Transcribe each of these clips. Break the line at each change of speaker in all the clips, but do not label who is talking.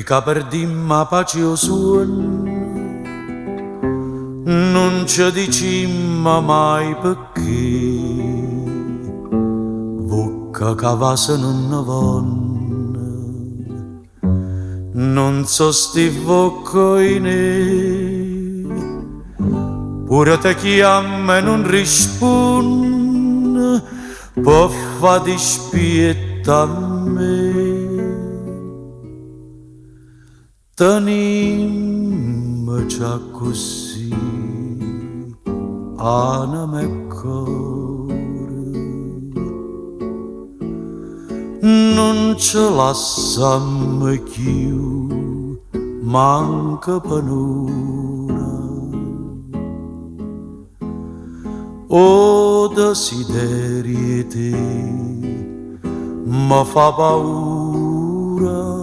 che perdimmo pace o suono, non ci dicimmo mai perché, vocca cavase non ne vanno, non so sti voccoine, pure te chiama e non risponde, può fa dispietta a me. Tenimmo già così, anima e cuore, non ce lasciamo più, manca per un'ora. O desideri te, mi fa paura,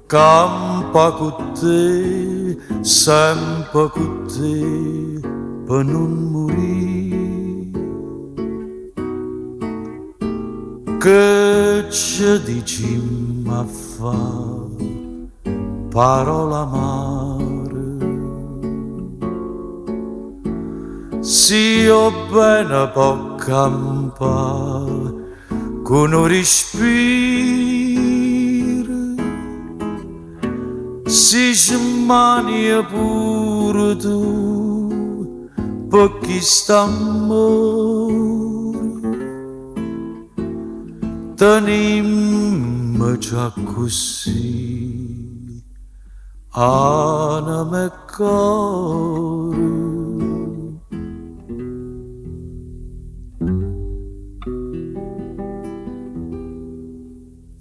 campa con te, sempre con te, per non morire. Che ci dicimmo a fa parola amare, si io bene può campare con un respiro, si smania pure tu per chi sta amore. Tenimmo già così, anima e cuore.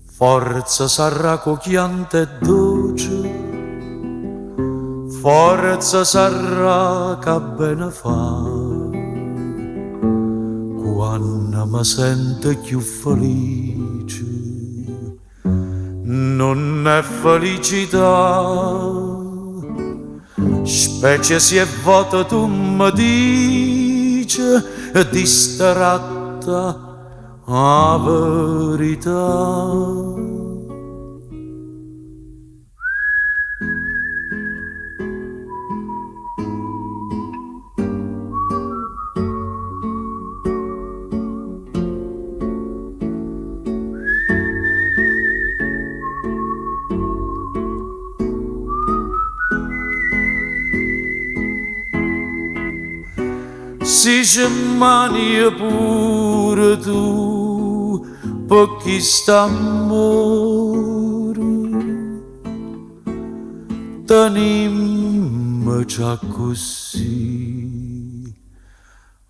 Forza sarà cochiante e dolce, forza sarà che bene fa, quando mi sento più felice, non è felicità, specie se è vuota tu mi dici, distratta a verità. Si ci mani pure tu per chi sta amore, tenimmo già così,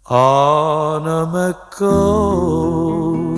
anima e cuore.